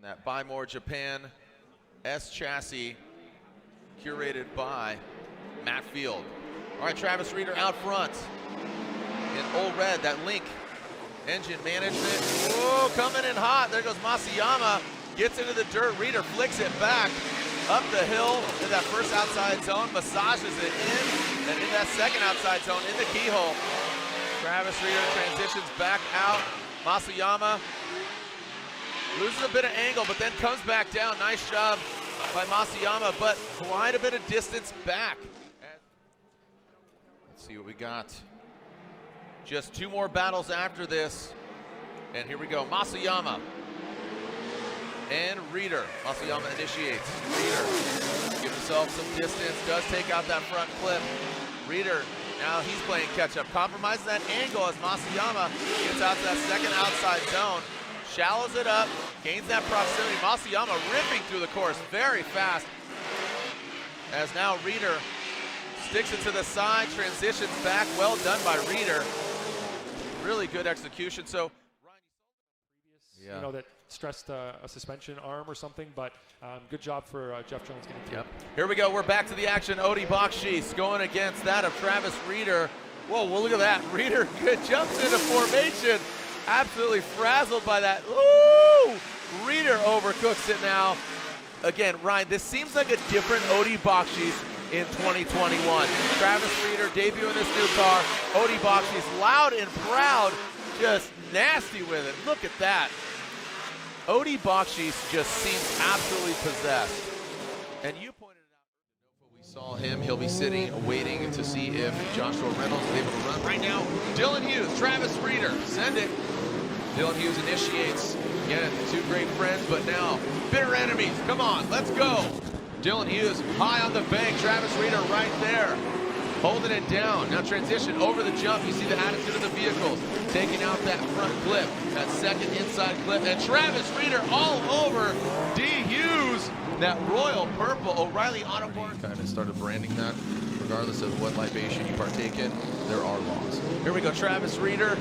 That Buy More Japan S chassis, curated by Matt Field. All right, Travis Reeder out front in old red, that Link engine management. Whoa, coming in hot. There goes Masayama, gets into the dirt. Reeder flicks it back up the hill in that first outside zone, massages it in, and in that second outside zone in the keyhole. Travis Reeder transitions back out. Masayama loses a bit of angle, but then comes back down. Nice job by Masayama, but quite a bit of distance back. Let's see what we got. Just two more battles after this. And here we go, Masayama and Reeder. Masayama initiates. Reeder gives himself some distance, does take out that front clip. Reeder, now he's playing catch up. Compromises that angle as Masayama gets out to that second outside zone. Shallows it up, gains that proximity. Masayama ripping through the course very fast. As now Reeder sticks it to the side, transitions back. Well done by Reeder. Really good execution. So, you know, that stressed a suspension arm or something, but good job for Jeff Jones getting through. Yep. Here we go. We're back to the action. Odie Bakshis going against that of Travis Reeder. Whoa, well, look at that. Reeder jumps into formation. Absolutely frazzled by that. Ooh! Reeder overcooks it now. Again, Ryan, this seems like a different Odie Bakshis in 2021. Travis Reeder debuting this new car. Odie Bakshis loud and proud, just nasty with it. Look at that. Odie Bakshis just seems absolutely possessed. And you pointed it out. We saw him. He'll be sitting, waiting to see if Joshua Reynolds is able to run. Right now, Dylan Hughes, Travis Reeder, send it. Dylan Hughes initiates. Again, two great friends, but now bitter enemies. Come on, let's go. Dylan Hughes high on the bank. Travis Reeder right there, holding it down. Now transition over the jump. You see the attitude of the vehicles. Taking out that front clip, that second inside clip. And Travis Reeder all over D. Hughes. That royal purple O'Reilly Auto Parts. Kind of started branding that. Regardless of what libation you partake in, there are laws. Here we go, Travis Reeder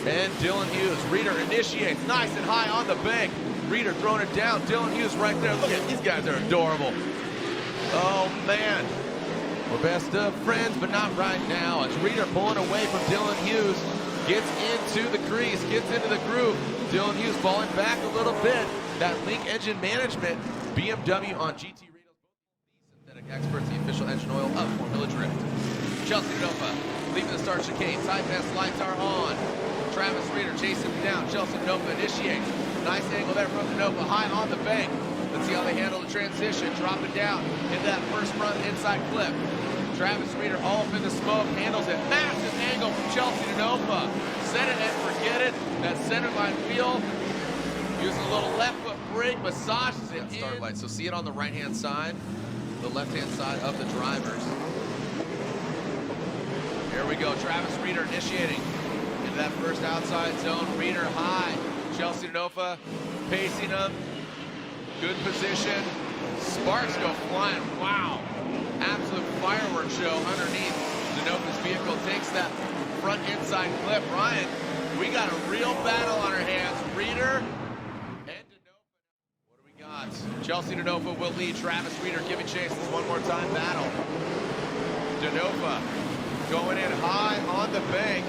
and Dylan Hughes. Reeder initiates, nice and high on the bank. Reeder throwing it down. Dylan Hughes right there. Look at these guys, are adorable. Oh man, we're best of friends, but not right now. As Reeder pulling away from Dylan Hughes, gets into the crease, gets into the groove. Dylan Hughes falling back a little bit. That Link engine management, BMW on GT Radio's synthetic experts, the official engine oil of Formula Drift. Chelsea Nova leaving the start chicane. Side pass lights are on. Travis Reeder chasing him down. Chelsea Nova initiates. Nice angle there from the Nova, high on the bank. Let's see how they handle the transition. Drop it down into that first front inside clip. Travis Reeder all up in the smoke, handles it. Massive angle from Chelsea to Nova. Set it and forget it. That center line wheel. Using a little left foot brake, massages it in. Start light, so see it on the right-hand side, the left-hand side of the drivers. Here we go, Travis Reeder initiating into that first outside zone. Reeder high, Chelsea Nova pacing him. Good position. Sparks go flying. Wow, absolute fireworks show underneath Denofa's vehicle. Takes that front inside clip. Ryan, we got a real battle on our hands. Reeder and Denofa. What do we got? Chelsea Denofa will lead. Travis Reeder giving chase. This one more time battle. Denofa going in high on the bank.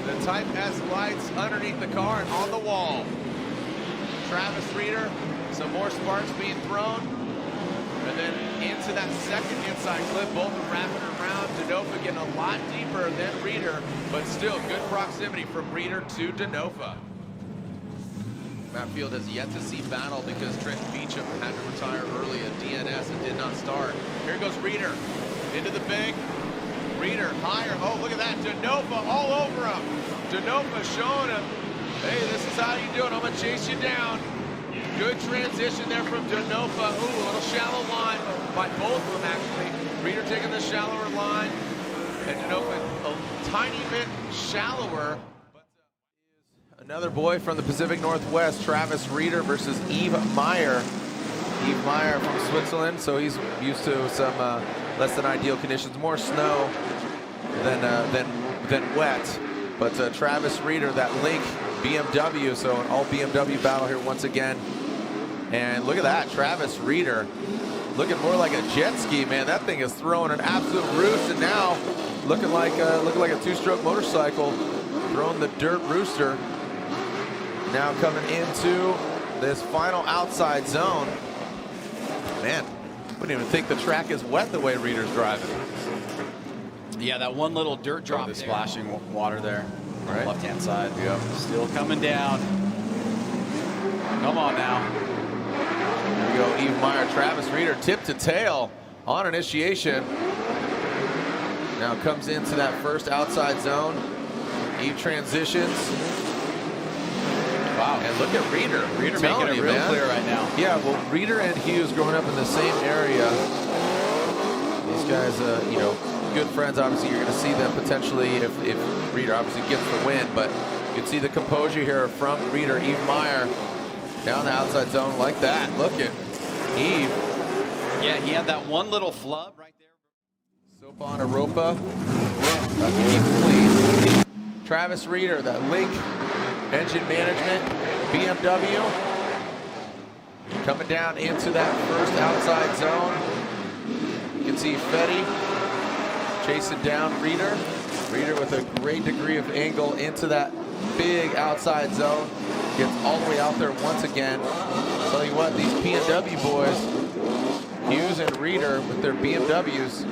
The Type S lights underneath the car and on the wall. Travis Reeder, some more sparks being thrown. And then into that second inside clip, both wrapping around. Denofa getting a lot deeper than Reeder, but still good proximity from Reeder to Denofa. Matt Field has yet to see battle because Trent Beecham had to retire early at DNS and did not start. Here goes Reeder into the bank. Reeder higher. Oh, look at that. Denofa all over him. Denofa showing him, hey, this is how you do it. I'm going to chase you down. Good transition there from Denofa. Ooh, a little shallow line by both of them, actually. Reeder taking the shallower line, and Denofa a tiny bit shallower. Another boy from the Pacific Northwest, Travis Reeder versus Yves Meyer. Yves Meyer from Switzerland, so he's used to some less than ideal conditions, more snow than wet. But Travis Reeder, that Link BMW, so an all BMW battle here once again. And look at that, Travis Reeder looking more like a jet ski, man. That thing is throwing an absolute roost, and now looking like a two-stroke motorcycle, throwing the dirt rooster. Now coming into this final outside zone. Man, wouldn't even think the track is wet the way Reeder's driving. Yeah, that one little dirt drop is splashing water there on the left-hand side. Yep. Still coming down. Come on now. Here we go, Eve Meyer, Travis Reeder, tip to tail on initiation. Now comes into that first outside zone. Eve transitions. Wow, and look at Reeder. Reeder making it real clear right now. Yeah, well, Reeder and Hughes growing up in the same area. These guys, you know, good friends. Obviously, you're going to see them potentially if Reeder obviously gets the win, but you can see the composure here from Reeder. Eve Meyer down the outside zone like that. Look at Eve. Yeah, he had that one little flub right there. Sopa Aropa. Eve, please. Travis Reeder, that Link engine management, BMW. Coming down into that first outside zone. You can see Fetty chasing down Reeder. Reeder with a great degree of angle into that big outside zone. Gets all the way out there once again. I'll tell you what, these BMW boys, Hughes and Reeder with their BMWs,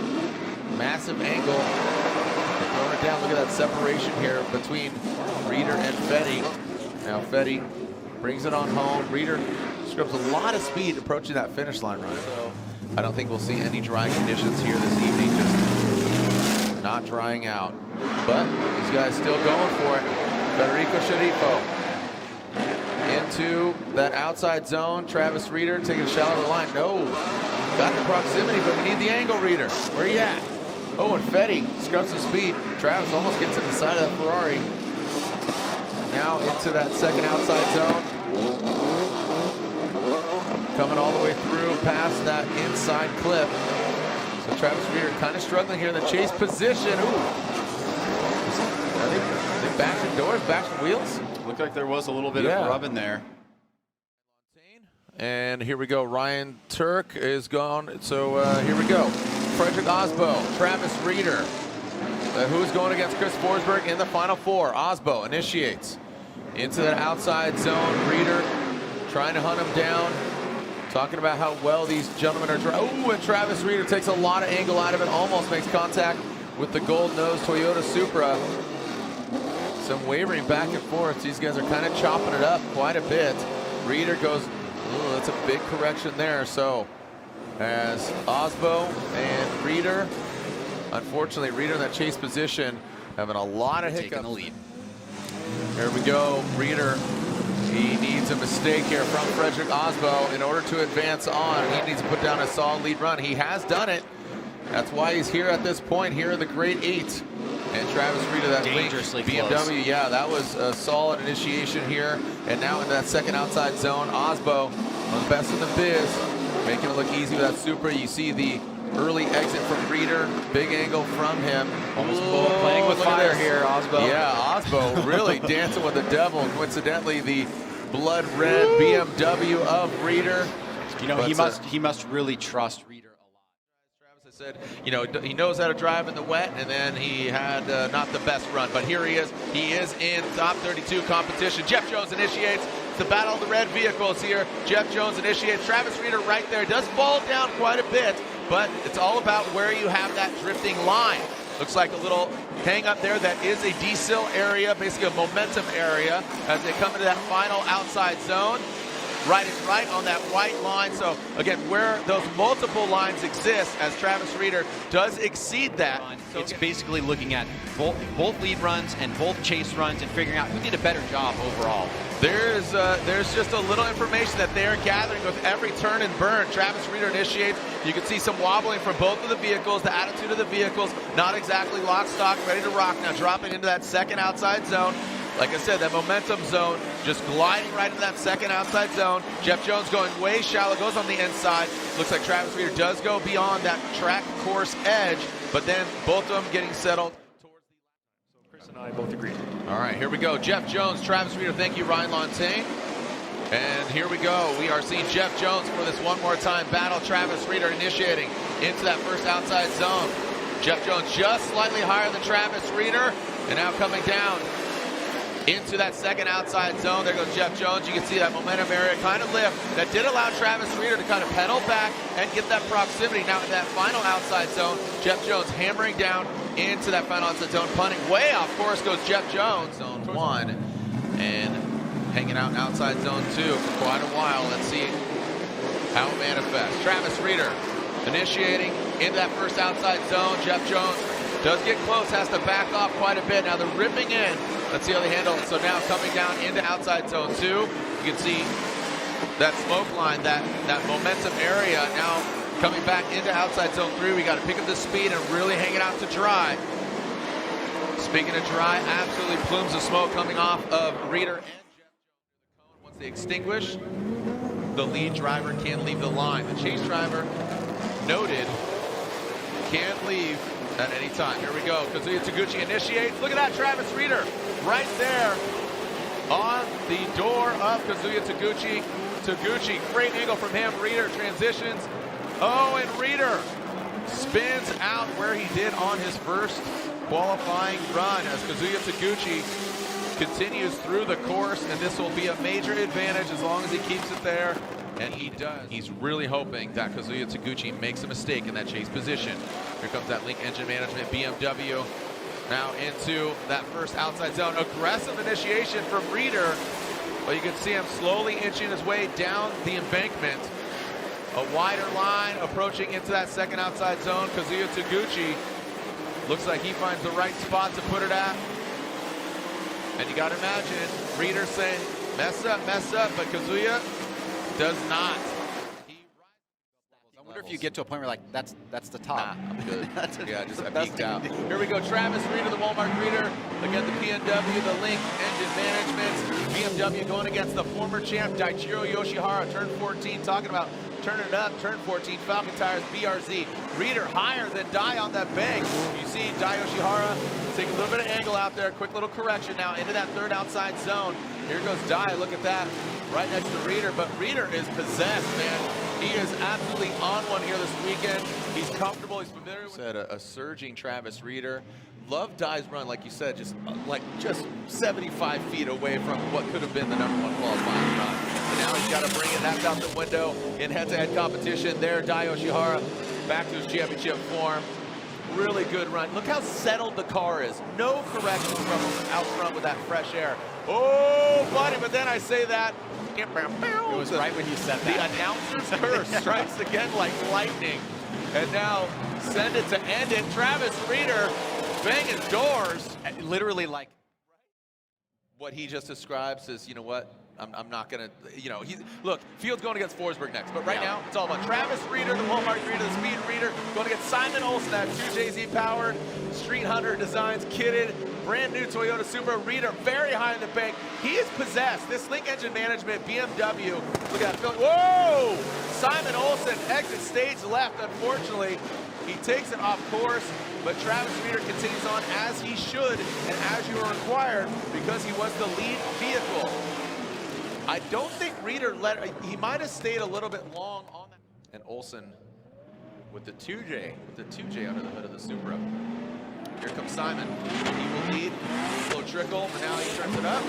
massive angle. They're throwing it down. Look at that separation here between Reeder and Fetty. Now Fetty brings it on home. Reeder scrubs a lot of speed approaching that finish line, Ryan. So I don't think we'll see any dry conditions here this evening. Just not drying out. But these guys still going for it. Federico Sharifo into that outside zone. Travis Reeder taking a shot of the line. No, got the proximity, but we need the angle, Reeder. Where you at? Oh, and Fetty scrubs some speed. Travis almost gets in the side of that Ferrari. Now into that second outside zone. Coming all the way through past that inside clip. So Travis Reeder kind of struggling here in the chase position. Ooh. Are they bashing doors, bashing wheels? Looked like there was a little bit of rubbing there. And here we go. Ryan Turk is gone. So here we go. Frederick Osbo, Travis Reeder. Who's going against Chris Forsberg in the Final Four? Osbo initiates into that outside zone. Reeder trying to hunt him down. Talking about how well these gentlemen are driving. Oh, and Travis Reeder takes a lot of angle out of it. Almost makes contact with the gold-nosed Toyota Supra. Some wavering back and forth. These guys are kind of chopping it up quite a bit. Reeder goes, oh, that's a big correction there. So as Osbo and Reeder, unfortunately, Reeder in that chase position, having a lot of hiccups. Taking the lead. Here we go. Reeder, he needs a mistake here from Frederick Osbo in order to advance on. He needs to put down a solid lead run. He has done it. That's why he's here at this point, here in the Great 8. And Travis Reeder, that dangerously BMW, close. Yeah, that was a solid initiation here. And now into that second outside zone, Osbo, one of the best in the biz, making it look easy with that Supra. You see the early exit from Reeder, big angle from him. Almost playing with fire here, Osbo. Yeah, Osbo really dancing with the devil. Coincidentally, the blood red BMW of Reeder. You know, he must really trust Reeder. Said, you know, he knows how to drive in the wet, and then he had not the best run, but here he is. He is in top 32 competition. Jeff Jones initiates. It's the battle of the red vehicles here. Jeff Jones initiates. Travis Reeder right there. Does fall down quite a bit, but it's all about where you have that drifting line. Looks like a little hang up there. That is a decel area, basically a momentum area, as they come into that final outside zone. Right is right on that white line. So again, where those multiple lines exist, as Travis Reeder does exceed that. So it's basically looking at both lead runs and both chase runs and figuring out who did a better job overall. There's just a little information that they are gathering with every turn and burn. Travis Reeder initiates. You can see some wobbling from both of the vehicles. The attitude of the vehicles, not exactly lock, stock, ready to rock. Now dropping into that second outside zone. Like I said, that momentum zone just gliding right into that second outside zone. Jeff Jones going way shallow, goes on the inside. Looks like Travis Reeder does go beyond that track course edge, but then both of them getting settled towards the So Chris and I both agreed. All right, here we go. Jeff Jones, Travis Reeder. Thank you, Ryan Lontaine. And here we go. We are seeing Jeff Jones for this one more time battle. Travis Reeder initiating into that first outside zone. Jeff Jones just slightly higher than Travis Reeder, and now coming down into that second outside zone. There goes Jeff Jones. You can see that momentum area kind of lift. That did allow Travis Reeder to kind of pedal back and get that proximity. Now in that final outside zone, Jeff Jones hammering down into that final outside zone, punting way off course goes Jeff Jones. Zone 1 and hanging out in outside zone 2 for quite a while. Let's see how it manifests. Travis Reeder initiating into that first outside zone. Jeff Jones does get close, has to back off quite a bit. Now they're ripping in. Let's see how they handle it. So now coming down into outside zone 2, you can see that smoke line, that momentum area. Now coming back into outside zone 3, we got to pick up the speed and really hang it out to dry. Speaking of dry, absolutely plumes of smoke coming off of Reeder and Jeff Jones. Once they extinguish, the lead driver can leave the line. The chase driver, noted, can't leave at any time. Here we go. Kazuya Taguchi initiates. Look at that, Travis Reeder right there on the door of Kazuya Taguchi. Taguchi, great angle from him. Reeder transitions. Oh, and Reeder spins out where he did on his first qualifying run as Kazuya Taguchi continues through the course, and this will be a major advantage as long as he keeps it there. And he does. He's really hoping that Kazuya Taguchi makes a mistake in that chase position. Here comes that Link Engine Management BMW. Now into that first outside zone. Aggressive initiation from Reeder. But you can see him slowly inching his way down the embankment. A wider line approaching into that second outside zone. Kazuya Taguchi looks like he finds the right spot to put it at. And you got to imagine Reeder saying, mess up, but Kazuya does not. I wonder if you get to a point where like that's the top. Nah, I'm good. Yeah, just I peeked out. Here we go, Travis Reeder, the Walmart Reeder, again the PNW, the Link Engine Management. BMW going against the former champ Daichiro Yoshihara, turn 14, talking about turning it up, turn 14, Falcon Tires, BRZ. Reeder higher than Dai on that bank. You see Dai Yoshihara take a little bit of angle out there, quick little correction now into that third outside zone. Here goes Dai, look at that, right next to Reeder, but Reeder is possessed, man. He is absolutely on one here this weekend. He's comfortable, he's familiar with it. A surging Travis Reeder. Love Dai's run, like you said, just 75 feet away from what could have been the #1 qualifying run. And now he's got to bring it, that's out the window in head-to-head competition. There, Dai Yoshihara back to his championship form. Really good run. Look how settled the car is. No correction from out front with that fresh air. Oh, buddy, but then I say that. It was right when you said that. The announcer's curse strikes again like lightning. And now send it to end it. Travis Reeder banging doors. Literally like what he just describes is, you know what? I'm not going to, look, Field's going against Forsberg next, but right now it's all about Travis Reeder, the Walmart Reeder, the Speed Reeder, going against Simon Olsen, that 2JZ powered, Street Hunter designs, kitted, brand new Toyota Supra. Reeder very high in the bank. He is possessed. This Link Engine Management BMW, look at that, whoa! Simon Olsen exits stage left, unfortunately. He takes it off course, but Travis Reeder continues on as he should and as you are required because he was the lead vehicle. I don't think Reeder he might have stayed a little bit long on that. And Olsen with the 2J under the hood of the Supra. Here comes Simon. He will lead, a little trickle, but now he turns it up.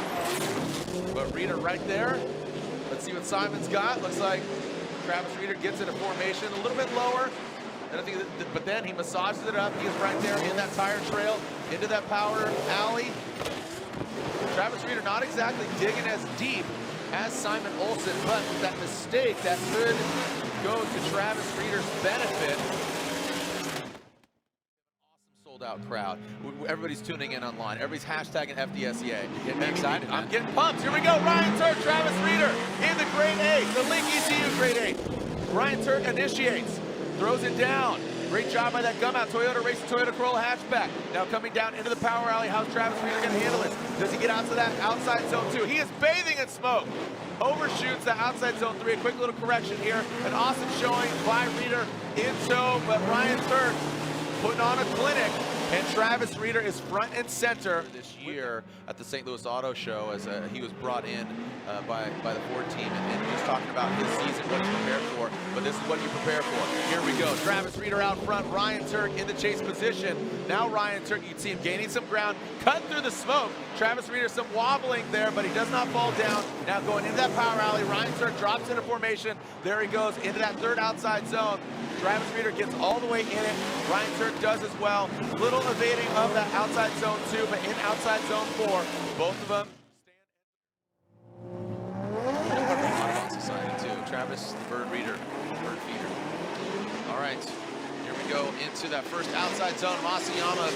But Reeder right there. Let's see what Simon's got. Looks like Travis Reeder gets into formation a little bit lower. And I think but then he massages it up. He is right there in that tire trail, into that power alley. Travis Reeder not exactly digging as deep as Simon Olsen, but with that mistake that could go to Travis Reeder's benefit. Awesome sold-out crowd. Everybody's tuning in online. Everybody's hashtagging FDSEA. Getting excited. I'm getting pumped. Here we go. Ryan Turk, Travis Reeder in the grade A, the Link ECU grade A. Ryan Turk initiates, throws it down. Great job by that gum out. Toyota racing Toyota Corolla hatchback. Now coming down into the power alley. How's Travis Reeder going to handle this? Does he get out to that outside zone 2? He is bathing in smoke. Overshoots the outside zone 3. A quick little correction here. An awesome showing by Reeder in tow, but Ryan Turk putting on a clinic. And Travis Reeder is front and center this year at the St. Louis Auto Show as he was brought in by the Ford team and just talking about his season, what he prepared for. But this is what you prepare for. Here we go. Travis Reeder out front. Ryan Turk in the chase position. Now Ryan Turk, you can see him gaining some ground, cutting through the smoke. Travis Reeder some wobbling there, but he does not fall down. Now going into that power alley, Ryan Turk drops into formation. There he goes into that third outside zone. Travis Reeder gets all the way in it. Ryan Turk does as well. Little evading of that outside zone 2, but in outside zone 4, both of them stand. Society too. Travis, the bird reader, bird feeder. All right, here we go into that first outside zone. Masayama,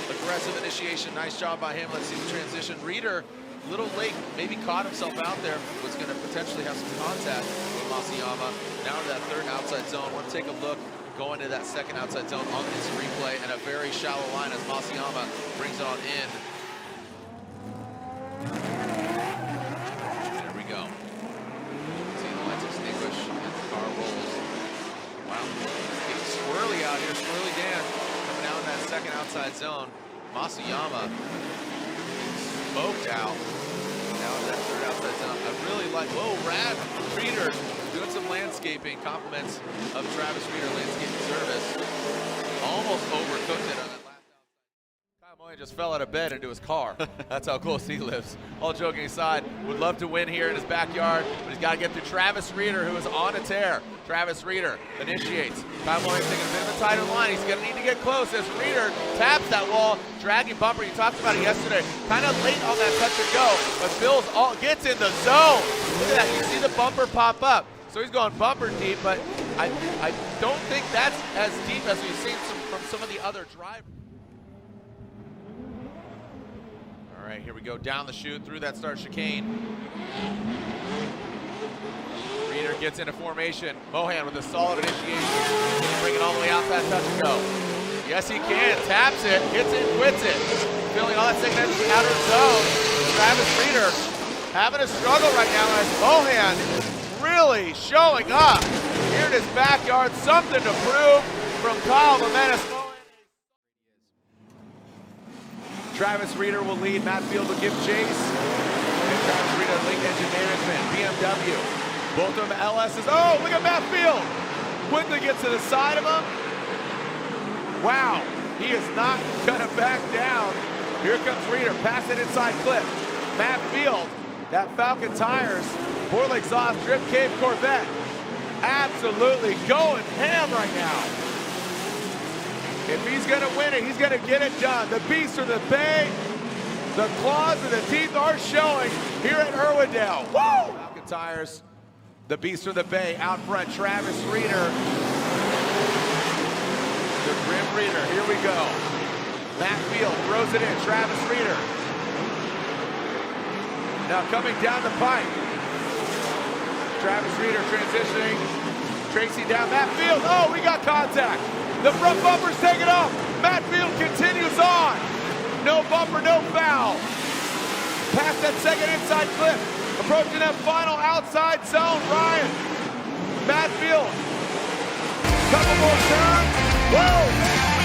aggressive initiation. Nice job by him. Let's see the transition. Reeder, a little late, maybe caught himself out there. Was going to potentially have some contact with Masayama. Now to that third outside zone. Want to take a look. Going to that second outside zone on this replay, and a very shallow line as Masayama brings it on in. There we go. See the lights extinguish and the car rolls. Wow, it's getting swirly out here. Swirly Dan coming out in that second outside zone. Masayama smoked out. Now in that third outside zone. I really like, whoa, Rad Reeder doing some landscaping, compliments of Travis Reeder landscaping service. Almost overcooked it on that last outside. Kyle Moyen just fell out of bed into his car. That's how close he lives. All joking aside, would love to win here in his backyard, but he's got to get through Travis Reeder, who is on a tear. Travis Reeder initiates. Kyle Moyen's taking a bit of a tighter line. He's going to need to get close as Reeder taps that wall, dragging bumper. You talked about it yesterday. Kind of late on that touch and go, but Bills gets in the zone. Look at that. You see the bumper pop up. So he's going bumper deep, but I don't think that's as deep as we've seen from some of the other drivers. All right, here we go. Down the chute, through that start chicane. Reeder gets into formation. Mohan with a solid initiation. Can he bring it all the way out that touch and go? Yes, he can. Taps it, hits it, quits it. Feeling all that second outer zone. Travis Reeder having a struggle right now as Mohan really showing up here in his backyard. Something to prove from Kyle Jimenez. Travis Reeder will lead. Matt Field will give chase. And Travis Reeder, Link Engine Management, BMW. Both of them LS's. Oh, look at Matt Field. Quickly gets to the side of him. Wow, he is not going to back down. Here comes Reeder, pass it inside clip. Matt Field, that Falcon Tires, Boil Exhaust Drip Cave Corvette, absolutely going ham right now. If he's going to win it, he's going to get it done. The beasts of the bay, the claws and the teeth are showing here at Irwindale. Woo! Falcon Tires, the beasts of the bay, out front, Travis Reeder. The Grim Reeder, here we go. Matt Field throws it in, Travis Reeder. Now coming down the pipe. Travis Reeder transitioning. Tracy down, Matt Field, oh, we got contact. The front bumper's taken off. Matt Field continues on. No bumper, no foul. Past that second inside clip. Approaching that final outside zone, Ryan. Matt Field. Couple more turns. Whoa!